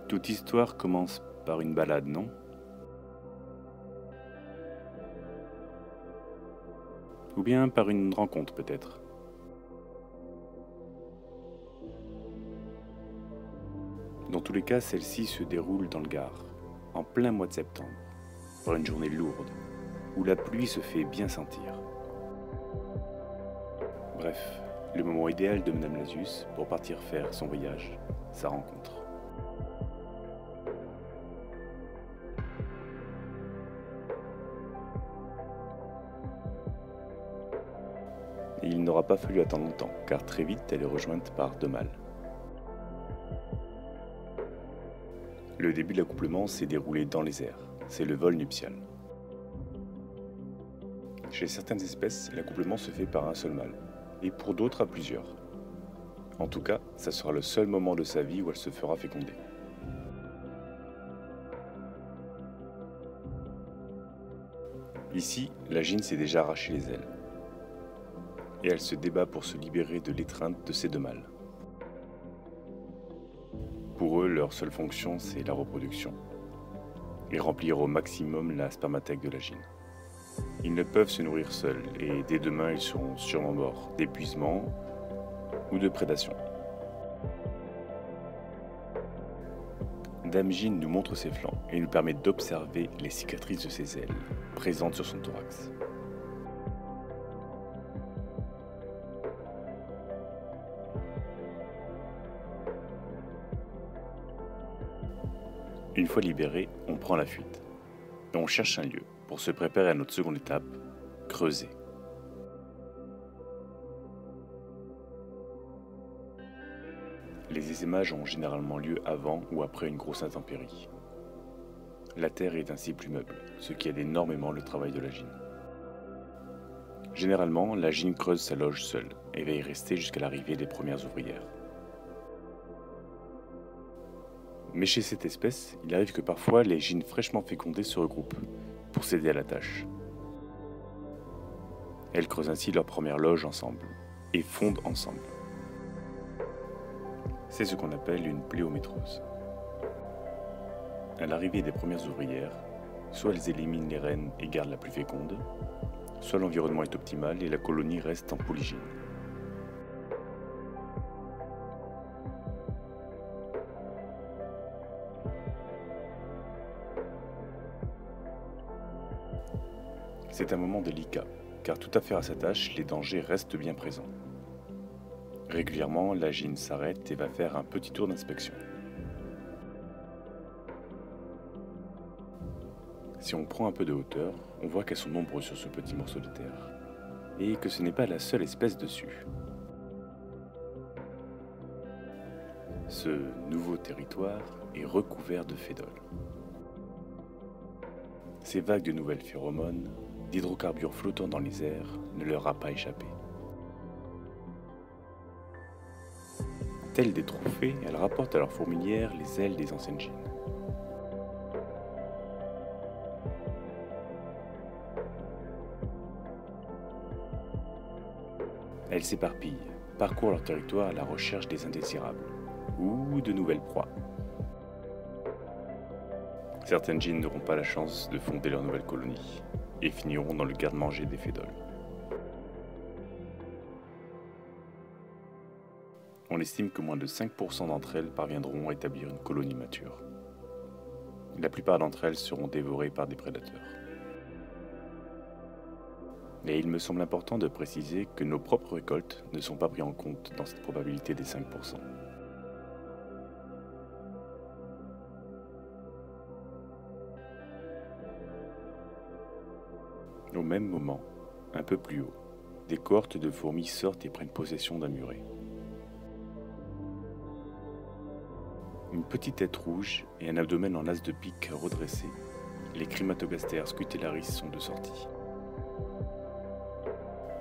Toute histoire commence par une balade, non? Ou bien par une rencontre peut-être. Dans tous les cas, celle-ci se déroule dans le Gard, en plein mois de septembre, par une journée lourde, où la pluie se fait bien sentir. Bref, le moment idéal de Madame Lasus pour partir faire son voyage, sa rencontre. Et il n'aura pas fallu attendre longtemps, car très vite elle est rejointe par deux mâles. Le début de l'accouplement s'est déroulé dans les airs, c'est le vol nuptial. Chez certaines espèces, l'accouplement se fait par un seul mâle, et pour d'autres à plusieurs. En tout cas, ça sera le seul moment de sa vie où elle se fera féconder. Ici, la gyne s'est déjà arraché les ailes, et elle se débat pour se libérer de l'étreinte de ces deux mâles. Pour eux, leur seule fonction, c'est la reproduction, et remplir au maximum la spermathèque de la gyne. Ils ne peuvent se nourrir seuls, et dès demain, ils seront sûrement morts d'épuisement ou de prédation. Dame Gyne nous montre ses flancs et nous permet d'observer les cicatrices de ses ailes, présentes sur son thorax. Une fois libéré, on prend la fuite, et on cherche un lieu pour se préparer à notre seconde étape, creuser. Les essaimages ont généralement lieu avant ou après une grosse intempérie. La terre est ainsi plus meuble, ce qui aide énormément le travail de la gyne. Généralement, la gyne creuse sa loge seule et va y rester jusqu'à l'arrivée des premières ouvrières. Mais chez cette espèce, il arrive que parfois les gynes fraîchement fécondées se regroupent pour s'aider à la tâche. Elles creusent ainsi leur première loge ensemble et fondent ensemble. C'est ce qu'on appelle une pléométrose. À l'arrivée des premières ouvrières, soit elles éliminent les reines et gardent la plus féconde, soit l'environnement est optimal et la colonie reste en polygyne. C'est un moment délicat, car tout à faire à sa tâche, les dangers restent bien présents. Régulièrement, la gyne s'arrête et va faire un petit tour d'inspection. Si on prend un peu de hauteur, on voit qu'elles sont nombreuses sur ce petit morceau de terre, et que ce n'est pas la seule espèce dessus. Ce nouveau territoire est recouvert de fédoles. Ces vagues de nouvelles phéromones, d'hydrocarbures flottant dans les airs, ne leur a pas échappé. Telles des trophées, elles rapportent à leur fourmilière les ailes des anciennes gynes. Elles s'éparpillent, parcourent leur territoire à la recherche des indésirables, ou de nouvelles proies. Certaines gynes n'auront pas la chance de fonder leur nouvelle colonie, et finiront dans le garde-manger des fédoles. On estime que moins de 5% d'entre elles parviendront à établir une colonie mature. La plupart d'entre elles seront dévorées par des prédateurs. Et il me semble important de préciser que nos propres récoltes ne sont pas prises en compte dans cette probabilité des 5%. Au même moment, un peu plus haut, des cohortes de fourmis sortent et prennent possession d'un muret. Une petite tête rouge et un abdomen en as de pique redressé, les Crimatogastères scutellaris sont de sortie.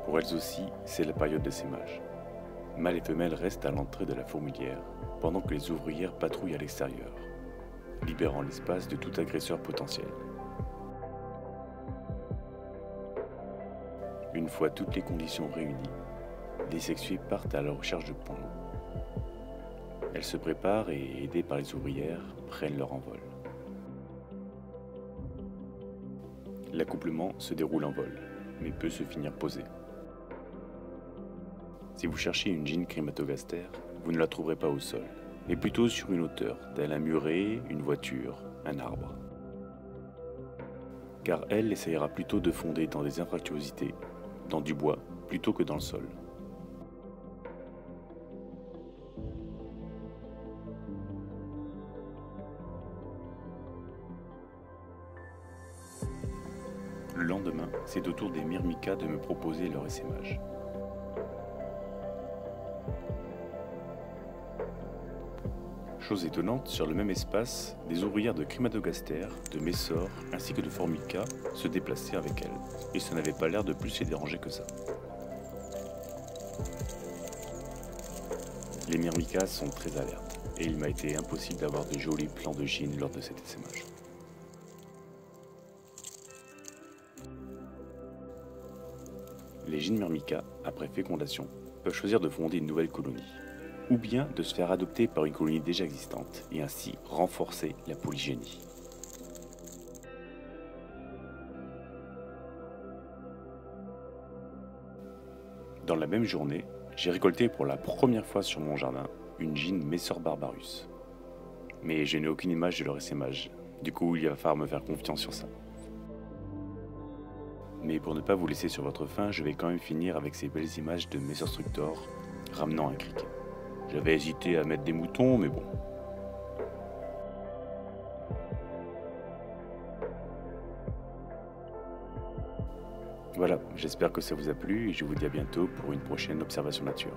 Pour elles aussi, c'est la période d'essaimage. Mâles et femelles restent à l'entrée de la fourmilière, pendant que les ouvrières patrouillent à l'extérieur, libérant l'espace de tout agresseur potentiel. Une fois toutes les conditions réunies, les sexuées partent à la recherche de points hauts. Elles se préparent et, aidées par les ouvrières, prennent leur envol. L'accouplement se déroule en vol, mais peut se finir posé. Si vous cherchez une gine crématogaster, vous ne la trouverez pas au sol, mais plutôt sur une hauteur, tel un muret, une voiture, un arbre. Car elle essayera plutôt de fonder dans des infractuosités, dans du bois, plutôt que dans le sol. Le lendemain, c'est au tour des Myrmicas de me proposer leur essaimage. Chose étonnante, sur le même espace, des ouvrières de crématogaster, de Messor ainsi que de Formica se déplaçaient avec elles, et ça n'avait pas l'air de plus les déranger que ça. Les Myrmicas sont très alertes, et il m'a été impossible d'avoir de jolis plans de gine lors de cet essaimage. Les gines Myrmicas, après fécondation, peuvent choisir de fonder une nouvelle colonie, ou bien de se faire adopter par une colonie déjà existante et ainsi renforcer la polygénie. Dans la même journée, j'ai récolté pour la première fois sur mon jardin une gine Messor barbarus. Mais je n'ai aucune image de leur essaimage, du coup il va falloir me faire confiance sur ça. Mais pour ne pas vous laisser sur votre faim, je vais quand même finir avec ces belles images de Messor structor ramenant un criquet. J'avais hésité à mettre des moutons, mais bon. Voilà, j'espère que ça vous a plu et je vous dis à bientôt pour une prochaine observation nature.